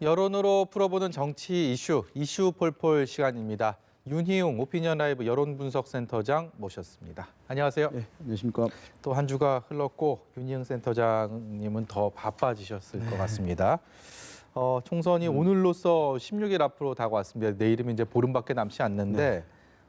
여론으로 풀어보는 정치 이슈 폴폴 시간입니다. 윤희용 오피니언 라이브 여론분석센터장 모셨습니다. 안녕하세요. 네, 안녕하십니까. 또 한 주가 흘렀고 윤희용 센터장님은 더 바빠지셨을 것 같습니다. 총선이 오늘로써 16일 앞으로 다가왔습니다. 내일이면 이제 보름밖에 남지 않는데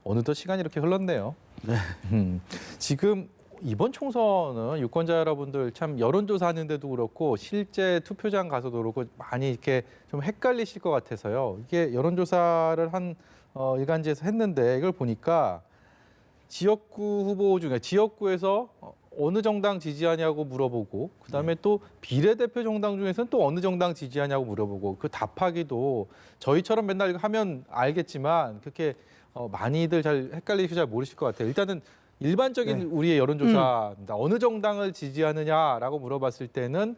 어느덧 시간이 이렇게 흘렀네요. 네. 지금 이번 총선은 유권자 여러분들 참 여론조사 하는데도 그렇고 실제 투표장 가서도 그렇고 많이 이렇게 좀 헷갈리실 것 같아서요. 이게 여론조사를 한 일간지에서 했는데 이걸 보니까 지역구 후보 중에 지역구에서 어느 정당 지지하냐고 물어보고 그다음에 또 비례대표 정당 중에서는 또 어느 정당 지지하냐고 물어보고 그 답하기도 저희처럼 맨날 이거 하면 알겠지만 그렇게 많이들 잘 헷갈리시고 잘 모르실 것 같아요. 일단은 일반적인 우리의 여론조사입니다. 어느 정당을 지지하느냐라고 물어봤을 때는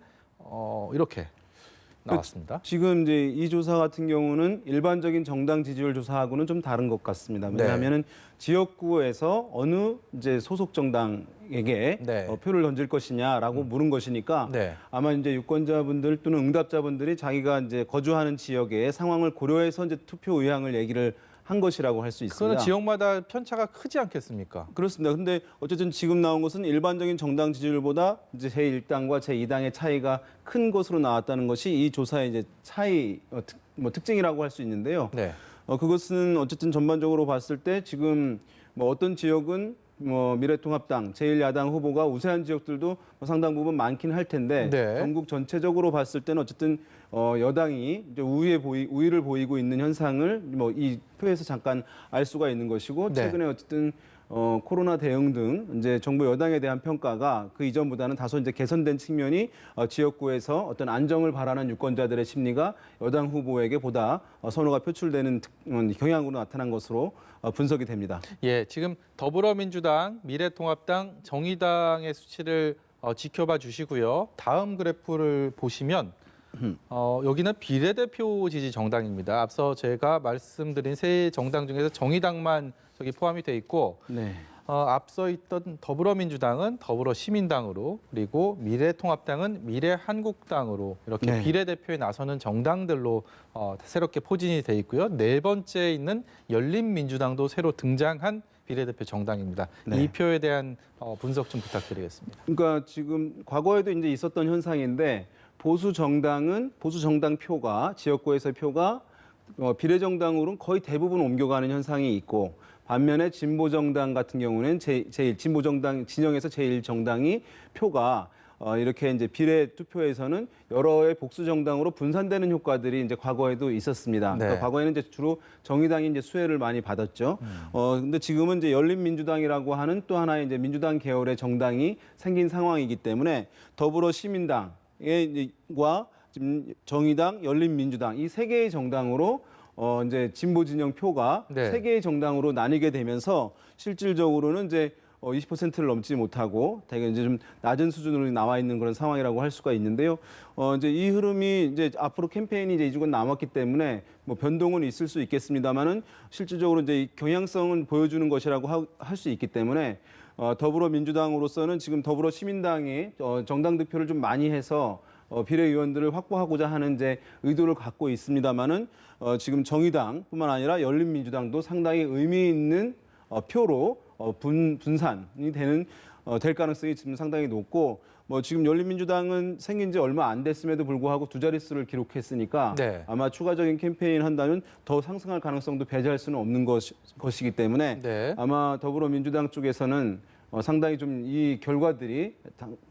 이렇게 나왔습니다. 지금 이제 이 조사 같은 경우는 일반적인 정당 지지율 조사하고는 좀 다른 것 같습니다. 왜냐하면은 지역구에서 어느 이제 소속 정당에게 표를 던질 것이냐라고 물은 것이니까 아마 이제 유권자분들 또는 응답자분들이 자기가 이제 거주하는 지역의 상황을 고려해서 이제 투표 의향을 얘기를 한 것이라고 할 수 있습니다. 그거는 지역마다 편차가 크지 않겠습니까? 그렇습니다. 근데 어쨌든 지금 나온 것은 일반적인 정당 지지율보다 이제 제1당과 제2당의 차이가 큰 것으로 나왔다는 것이 이 조사의 이제 차이 특징이라고 할 수 있는데요. 그것은 어쨌든 전반적으로 봤을 때 지금 어떤 지역은 미래통합당, 제1야당 후보가 우세한 지역들도 상당 부분 많긴 할 텐데 전국 전체적으로 봤을 때는 어쨌든 여당이 이제 우위를 보이고 있는 현상을 이 표에서 잠깐 알 수가 있는 것이고 최근에 어쨌든 코로나 대응 등 이제 정부 여당에 대한 평가가 그 이전보다는 다소 이제 개선된 측면이 지역구에서 어떤 안정을 바라는 유권자들의 심리가 여당 후보에게 보다 선호가 표출되는 경향으로 나타난 것으로 분석이 됩니다. 예, 지금 더불어민주당, 미래통합당, 정의당의 수치를 지켜봐 주시고요. 다음 그래프를 보시면 여기는 비례대표 지지 정당입니다. 앞서 제가 말씀드린 세 정당 중에서 정의당만 저기 포함이 돼 있고 앞서 있던 더불어민주당은 더불어시민당으로 그리고 미래통합당은 미래한국당으로 이렇게 비례대표에 나서는 정당들로 새롭게 포진이 돼 있고요. 네 번째에 있는 열린민주당도 새로 등장한 비례대표 정당입니다. 이 표에 대한 분석 좀 부탁드리겠습니다. 그러니까 지금 과거에도 이제 있었던 현상인데 보수 정당 표가 지역구에서의 표가 비례정당으로는 거의 대부분 옮겨가는 현상이 있고 반면에 진보정당 같은 경우는 진보정당 진영에서 제1정당이 표가 이렇게 이제 비례 투표에서는 여러의 복수 정당으로 분산되는 효과들이 이제 과거에도 있었습니다. 그러니까 과거에는 이제 주로 정의당이 이제 수혜를 많이 받았죠. 근데 지금은 이제 열린민주당이라고 하는 또 하나의 이제 민주당 계열의 정당이 생긴 상황이기 때문에 더불어시민당과 지금 정의당, 열린민주당 이 세 개의 정당으로 이제 진보 진영 표가 세 개의 정당으로 나뉘게 되면서 실질적으로는 이제 20%를 넘지 못하고 되게 이제 좀 낮은 수준으로 나와 있는 그런 상황이라고 할 수가 있는데요. 이제 이 흐름이 이제 앞으로 캠페인이 이제 2주간 남았기 때문에 변동은 있을 수 있겠습니다만은 실질적으로 이제 경향성은 보여주는 것이라고 할 수 있기 때문에 더불어민주당으로서는 지금 더불어시민당이 정당 득표를 좀 많이 해서 비례의원들을 확보하고자 하는 이제 의도를 갖고 있습니다만은 지금 정의당뿐만 아니라 열린민주당도 상당히 의미 있는 표로 분산이 될 가능성이 지금 상당히 높고 지금 열린민주당은 생긴 지 얼마 안 됐음에도 불구하고 두 자릿수를 기록했으니까 아마 추가적인 캠페인 한다면 더 상승할 가능성도 배제할 수는 없는 것이기 때문에 아마 더불어민주당 쪽에서는 상당히 좀 이 결과들이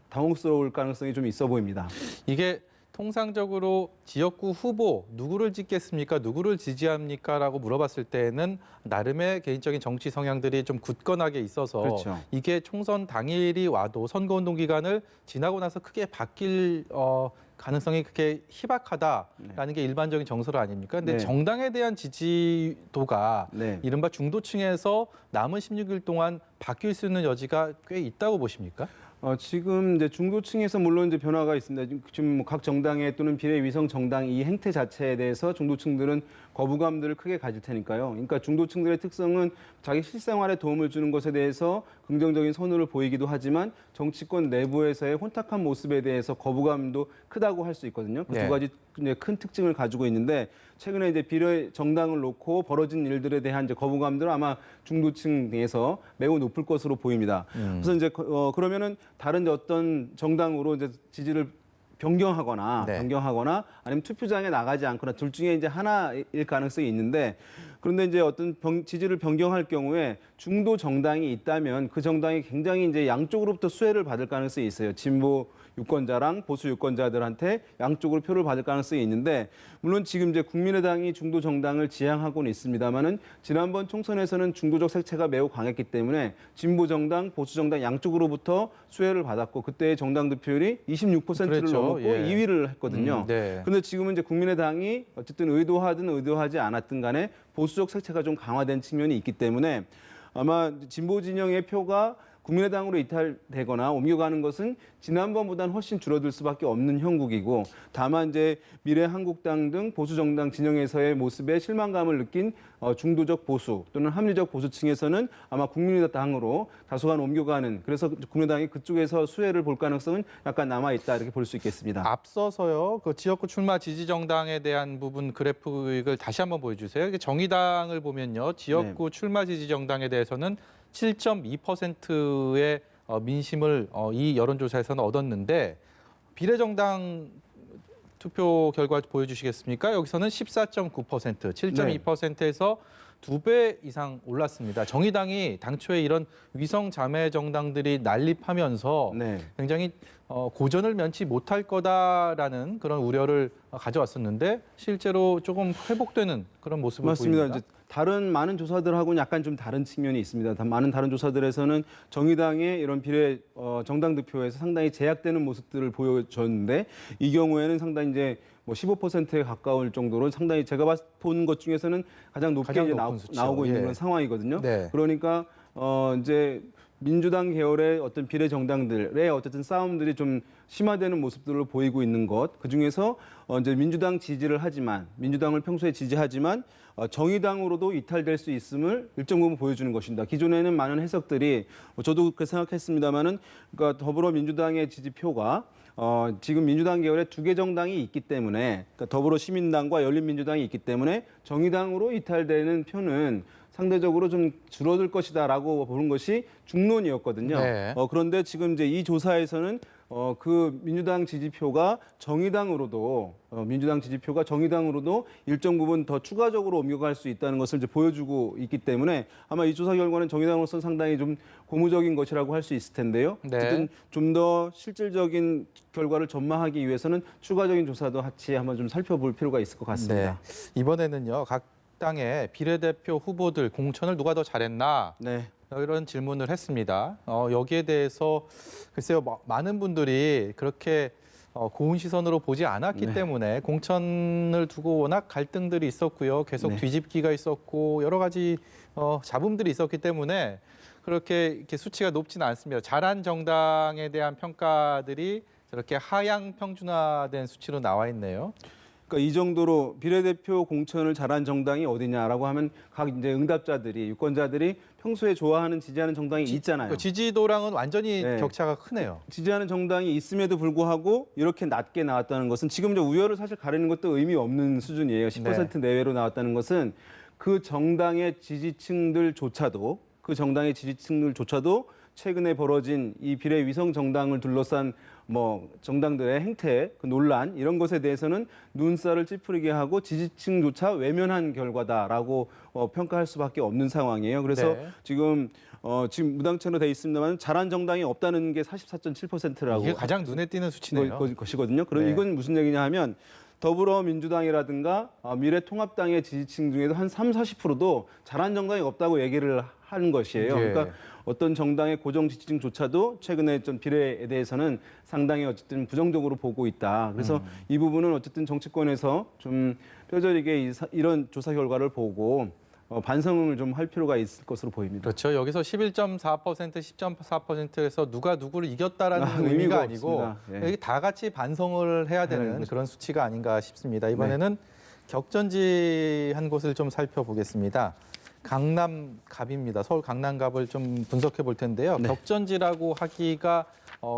당혹스러울 가능성이 좀 있어 보입니다. 이게 통상적으로 지역구 후보 누구를 찍겠습니까? 누구를 지지합니까? 라고 물어봤을 때는 나름의 개인적인 정치 성향들이 좀 굳건하게 있어서 이게 총선 당일이 와도 선거운동 기간을 지나고 나서 크게 바뀔 가능성이 그렇게 희박하다라는 게 일반적인 정설 아닙니까? 근데 정당에 대한 지지도가 이른바 중도층에서 남은 16일 동안 바뀔 수 있는 여지가 꽤 있다고 보십니까? 지금 이제 중도층에서 물론 이제 변화가 있습니다. 지금 뭐각 정당의 또는 비례위성 정당 이 행태 자체에 대해서 중도층들은 거부감들을 크게 가질 테니까요. 그러니까 중도층들의 특성은 자기 실생활에 도움을 주는 것에 대해서 긍정적인 선호를 보이기도 하지만 정치권 내부에서의 혼탁한 모습에 대해서 거부감도 크다고 할 수 있거든요. 그 두 가지 이제 큰 특징을 가지고 있는데 최근에 이제 비례 정당을 놓고 벌어진 일들에 대한 이제 거부감들은 아마 중도층에서 매우 높을 것으로 보입니다. 그래서 이제 그러면은 다른 어떤 정당으로 이제 지지를 변경하거나 아니면 투표장에 나가지 않거나 둘 중에 이제 하나일 가능성이 있는데 그런데 이제 어떤 지지를 변경할 경우에 중도 정당이 있다면 그 정당이 굉장히 이제 양쪽으로부터 수혜를 받을 가능성이 있어요. 진보 유권자랑 보수 유권자들한테 양쪽으로 표를 받을 가능성이 있는데 물론 지금 이제 국민의당이 중도 정당을 지향하고는 있습니다만은 지난번 총선에서는 중도적 색채가 매우 강했기 때문에 진보 정당, 보수 정당 양쪽으로부터 수혜를 받았고 그때의 정당 득표율이 26%를 그랬죠. 넘었고 2위를 했거든요. 그런데 지금은 이제 국민의당이 어쨌든 의도하든 의도하지 않았든 간에 보수적 색채가 좀 강화된 측면이 있기 때문에 아마 진보 진영의 표가 국민의당으로 이탈되거나 옮겨가는 것은 지난번보다는 훨씬 줄어들 수밖에 없는 형국이고 다만 이제 미래한국당 등 보수 정당 진영에서의 모습에 실망감을 느낀 중도적 보수 또는 합리적 보수층에서는 아마 국민의당으로 다소간 옮겨가는 그래서 국민의당이 그쪽에서 수혜를 볼 가능성은 약간 남아 있다 이렇게 볼 수 있겠습니다. 앞서서요, 그 지역구 출마 지지 정당에 대한 부분 그래프를 다시 한번 보여주세요. 이게 정의당을 보면요, 지역구 출마 지지 정당에 대해서는 7.2%의 민심을 이 여론조사에서는 얻었는데 비례정당 투표 결과 보여주시겠습니까? 여기서는 14.9%, 7.2%에서 2배 이상 올랐습니다. 정의당이 당초에 이런 위성 자매 정당들이 난립하면서 굉장히 고전을 면치 못할 거다라는 그런 우려를 가져왔었는데 실제로 조금 회복되는 그런 모습을 맞습니다. 보입니다. 이제 다른 많은 조사들하고는 약간 좀 다른 측면이 있습니다. 많은 다른 조사들에서는 정의당의 이런 비례 정당 득표에서 상당히 제약되는 모습들을 보여줬는데 이 경우에는 상당히 이제 뭐 15%에 가까울 정도로 상당히 제가 본 것 중에서는 가장 높게 이제 나오고 있는 그런 상황이거든요. 그러니까 이제 민주당 계열의 어떤 비례 정당들의 어쨌든 싸움들이 좀 심화되는 모습들을 보이고 있는 것. 그 중에서 이제 민주당 지지를 하지만 민주당을 평소에 지지하지만 정의당으로도 이탈될 수 있음을 일정 부분 보여주는 것입니다. 기존에는 많은 해석들이 저도 그렇게 생각했습니다만은 그러니까 더불어민주당의 지지표가 지금 민주당 계열의 두 개 정당이 있기 때문에 그러니까 더불어시민당과 열린민주당이 있기 때문에 정의당으로 이탈되는 표는 상대적으로 좀 줄어들 것이다라고 보는 것이 중론이었거든요. 그런데 지금 이제 이 조사에서는 그 민주당 지지표가 정의당으로도 일정 부분 더 추가적으로 옮겨갈 수 있다는 것을 이제 보여주고 있기 때문에 아마 이 조사 결과는 정의당으로서 상당히 좀 고무적인 것이라고 할 수 있을 텐데요. 어쨌든 좀 더 실질적인 결과를 전망하기 위해서는 추가적인 조사도 같이 한번 좀 살펴볼 필요가 있을 것 같습니다. 이번에는요, 각 당의 비례대표 후보들 공천을 누가 더 잘했나? 이런 질문을 했습니다. 여기에 대해서 글쎄요, 많은 분들이 그렇게 고운 시선으로 보지 않았기 때문에 공천을 두고 워낙 갈등들이 있었고요. 계속 뒤집기가 있었고 여러 가지 잡음들이 있었기 때문에 그렇게 이렇게 수치가 높지는 않습니다. 잘한 정당에 대한 평가들이 저렇게 하향 평준화된 수치로 나와 있네요. 그러니까 이 정도로 비례대표 공천을 잘한 정당이 어디냐라고 하면 각 이제 응답자들이 유권자들이 평소에 좋아하는 지지하는 정당이 있잖아요. 지지도랑은 완전히 격차가 크네요. 지지하는 정당이 있음에도 불구하고 이렇게 낮게 나왔다는 것은 지금 이제 우열을 사실 가리는 것도 의미 없는 수준이에요. 10% 내외로 나왔다는 것은 그 정당의 지지층들조차도 최근에 벌어진 이 비례 위성 정당을 둘러싼 뭐 정당들의 행태, 그 논란 이런 것에 대해서는 눈살을 찌푸리게 하고 지지층조차 외면한 결과다라고 평가할 수밖에 없는 상황이에요. 그래서 지금 무당체로 돼 있습니다만 잘한 정당이 없다는 게 44.7%라고 이게 가장 눈에 띄는 수치네요. 것이거든요. 그럼 이건 무슨 얘기냐 하면 더불어민주당이라든가 미래통합당의 지지층 중에도 한 30-40%도 잘한 정당이 없다고 얘기를 하는 것이에요. 그러니까 어떤 정당의 고정 지지층조차도 최근에 좀 비례에 대해서는 상당히 어쨌든 부정적으로 보고 있다. 그래서 이 부분은 어쨌든 정치권에서 좀 뼈저리게 이런 조사 결과를 보고 반성을 좀 할 필요가 있을 것으로 보입니다. 그렇죠. 여기서 11.4%, 10.4%에서 누가 누구를 이겼다라는 의미가 아니고 예. 여기 다 같이 반성을 해야 되는 그렇죠. 그런 수치가 아닌가 싶습니다. 이번에는 격전지 한 곳을 좀 살펴보겠습니다. 강남갑입니다. 서울 강남갑을 좀 분석해 볼 텐데요. 네. 격전지라고 하기가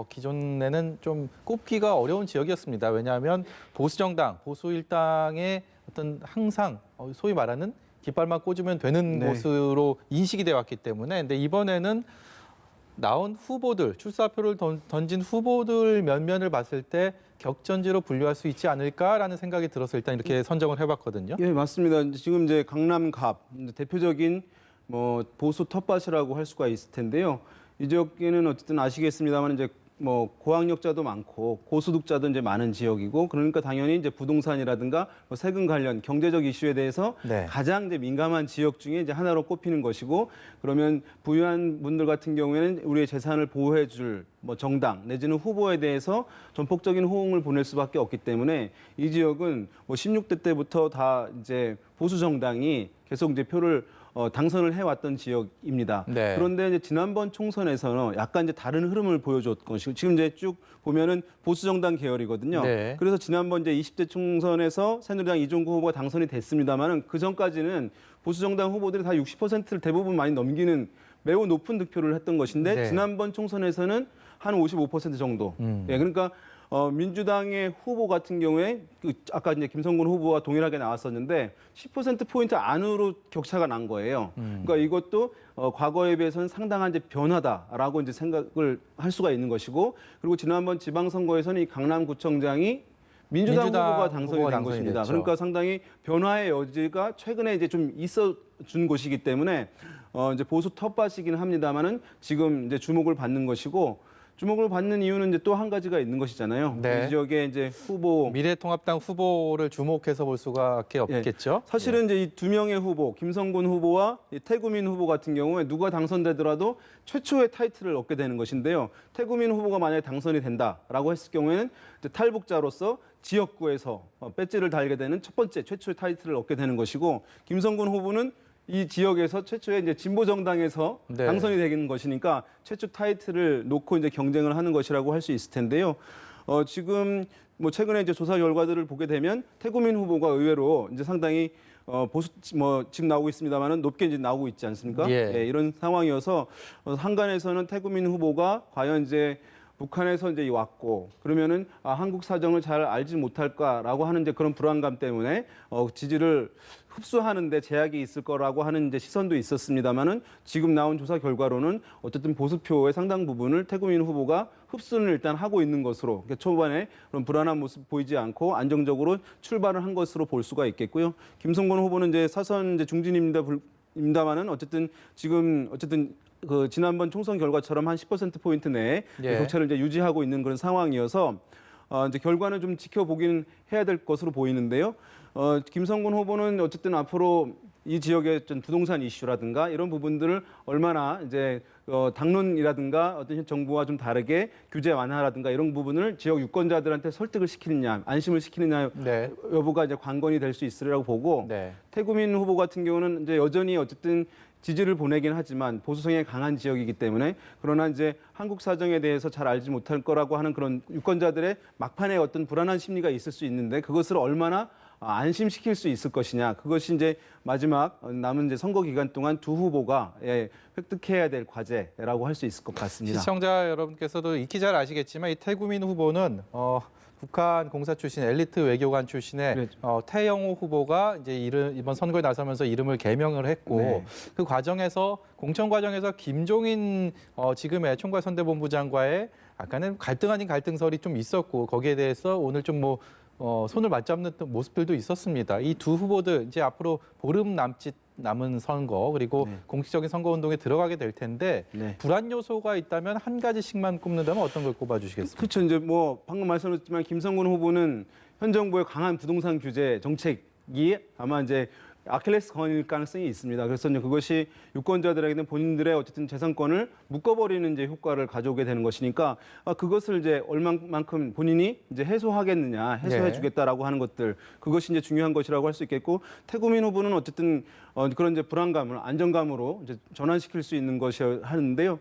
기존에는 좀 꼽기가 어려운 지역이었습니다. 왜냐하면 보수 정당, 보수 일당의 어떤 항상 소위 말하는 깃발만 꽂으면 되는 네. 곳으로 인식이 되어 왔기 때문에 근데 이번에는 나온 후보들, 출사표를 던진 후보들 면면을 봤을 때 격전지로 분류할 수 있지 않을까라는 생각이 들어서 일단 이렇게 선정을 해봤거든요. 예, 맞습니다. 지금 이제 강남갑 대표적인 뭐 보수 텃밭이라고 할 수가 있을 텐데요. 이 지역에는 어쨌든 아시겠습니다만 이제 뭐 고학력자도 많고 고소득자도 이제 많은 지역이고 그러니까 당연히 이제 부동산이라든가 뭐 세금 관련 경제적 이슈에 대해서 네. 가장 이제 민감한 지역 중에 이제 하나로 꼽히는 것이고 그러면 부유한 분들 같은 경우에는 우리의 재산을 보호해줄 뭐 정당 내지는 후보에 대해서 전폭적인 호응을 보낼 수밖에 없기 때문에 이 지역은 뭐 16대 때부터 다 이제 보수 정당이 계속 이제 표를 당선을 해왔던 지역입니다. 네. 그런데 이제 지난번 총선에서는 약간 이제 다른 흐름을 보여줬던 것이고 지금 이제 쭉 보면은 보수 정당 계열이거든요. 네. 그래서 지난번 이제 20대 총선에서 새누리당 이종구 후보가 당선이 됐습니다만은 그 전까지는 보수 정당 후보들이 다 60%를 대부분 많이 넘기는 매우 높은 득표를 했던 것인데 네. 지난번 총선에서는 한 55% 정도. 예, 그러니까 민주당의 후보 같은 경우에 아까 이제 김성근 후보와 동일하게 나왔었는데 10% 포인트 안으로 격차가 난 거예요. 그러니까 이것도 과거에 비해서는 상당한 이제 변화다라고 이제 생각을 할 수가 있는 것이고 그리고 지난번 지방선거에서는 이 강남구청장이 민주당 후보가 당선이 된 것입니다. 됐죠. 그러니까 상당히 변화의 여지가 최근에 이제 좀 있어 준 곳이기 때문에 이제 보수 텃밭이긴 합니다만은 지금 이제 주목을 받는 것이고 주목을 받는 이유는 이제 또 한 가지가 있는 것이잖아요. 네. 이 지역에 이제 후보 미래통합당 후보를 주목해서 볼 수밖에 없겠죠. 사실은 이제 이 두 명의 후보, 김성곤 후보와 이 태구민 후보 같은 경우에 누가 당선되더라도 최초의 타이틀을 얻게 되는 것인데요. 태구민 후보가 만약에 당선이 된다라고 했을 경우에는 이제 탈북자로서 지역구에서 배지를 달게 되는 첫 번째 최초의 타이틀을 얻게 되는 것이고 김성곤 후보는 이 지역에서 최초의 이제 진보 정당에서 네. 당선이 되는 것이니까 최초 타이틀을 놓고 이제 경쟁을 하는 것이라고 할 수 있을 텐데요. 지금 뭐 최근에 이제 조사 결과들을 보게 되면 태구민 후보가 의외로 이제 상당히 보수 뭐 지금 나오고 있습니다만은 높게 이제 나오고 있지 않습니까? 예. 예, 이런 상황이어서 한간에서는 태구민 후보가 과연 이제 북한에서 이제 왔고 그러면은 한국 사정을 잘 알지 못할까라고 하는 이제 그런 불안감 때문에 지지를 흡수하는데 제약이 있을 거라고 하는 이제 시선도 있었습니다만은 지금 나온 조사 결과로는 어쨌든 보수표의 상당 부분을 태구민 후보가 흡수를 일단 하고 있는 것으로 그러니까 초반에 그런 불안한 모습 보이지 않고 안정적으로 출발을 한 것으로 볼 수가 있겠고요. 김성곤 후보는 이제 사선 이제 중진입니다만은 어쨌든 지금 그 지난번 총선 결과처럼 한 10% 포인트 내에 예. 격차를 이제 유지하고 있는 그런 상황이어서 이제 결과는 좀 지켜보긴 해야 될 것으로 보이는데요. 김성근 후보는 어쨌든 앞으로 이 지역의 좀 부동산 이슈라든가 이런 부분들을 얼마나 이제 당론이라든가 어떤 정부와 좀 다르게 규제 완화라든가 이런 부분을 지역 유권자들한테 설득을 시키느냐, 안심을 시키느냐 네. 여부가 이제 관건이 될 수 있으리라고 보고 네. 태구민 후보 같은 경우는 이제 여전히 어쨌든 지지를 보내긴 하지만 보수성이 강한 지역이기 때문에 그러나 이제 한국 사정에 대해서 잘 알지 못할 거라고 하는 그런 유권자들의 막판에 어떤 불안한 심리가 있을 수 있는데 그것을 얼마나 안심시킬 수 있을 것이냐 그것이 이제 마지막 남은 이제 선거 기간 동안 두 후보가 획득해야 될 과제라고 할 수 있을 것 같습니다. 시청자 여러분께서도 익히 잘 아시겠지만 이 태구민 후보는 북한 공사 출신 엘리트 외교관 출신의 그렇죠. 태영호 후보가 이제 이번 선거에 나서면서 이름을 개명을 했고 네. 그 과정에서 공천 과정에서 김종인 지금의 총괄선대본부장과의 약간은 갈등 아닌 갈등설이 좀 있었고 거기에 대해서 오늘 좀 뭐 손을 맞잡는 모습들도 있었습니다. 이 두 후보들 이제 앞으로 보름 남은 선거 그리고 네. 공식적인 선거 운동에 들어가게 될 텐데 네. 불안 요소가 있다면 한 가지씩만 꼽는다면 어떤 걸 꼽아주시겠습니까? 그렇죠. 이제 뭐 방금 말씀드렸지만 김성근 후보는 현 정부의 강한 부동산 규제 정책이 아마 이제 아킬레스건일 가능성이 있습니다. 그래서 이제 그것이 유권자들에게는 본인들의 어쨌든 재산권을 묶어버리는 이제 효과를 가져오게 되는 것이니까 그것을 이제 얼마만큼 본인이 이제 해소하겠느냐, 해소해주겠다라고 하는 것들 그것이 이제 중요한 것이라고 할 수 있겠고 태구민 후보는 어쨌든 그런 이제 불안감을 안정감으로 이제 전환시킬 수 있는 것이 하는데요.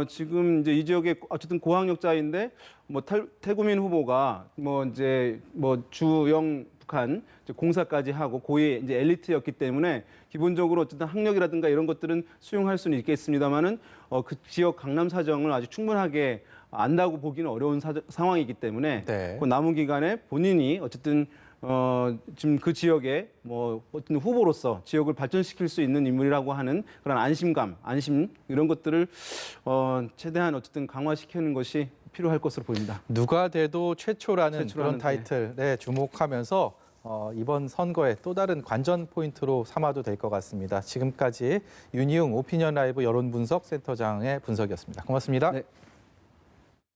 지금 이제 이 지역의 어쨌든 고학력자인데 뭐 태구민 후보가 뭐 주영 북한 공사까지 하고 고위 이제 엘리트였기 때문에 기본적으로 어쨌든 학력이라든가 이런 것들은 수용할 수는 있겠습니다만은 그 지역 강남 사정을 아주 충분하게 안다고 보기는 어려운 상황이기 때문에 네. 그 남은 기간에 본인이 어쨌든 지금 그 지역에 뭐 어떤 후보로서 지역을 발전시킬 수 있는 인물이라고 하는 그런 안심 이런 것들을 최대한 어쨌든 강화시키는 것이 필요할 것으로 보입니다. 누가 돼도 최초라는 그런 타이틀 주목하면서 이번 선거의 또 다른 관전 포인트로 삼아도 될 것 같습니다. 지금까지 윤희웅 오피니언 라이브 여론분석 센터장의 분석이었습니다. 고맙습니다. 네.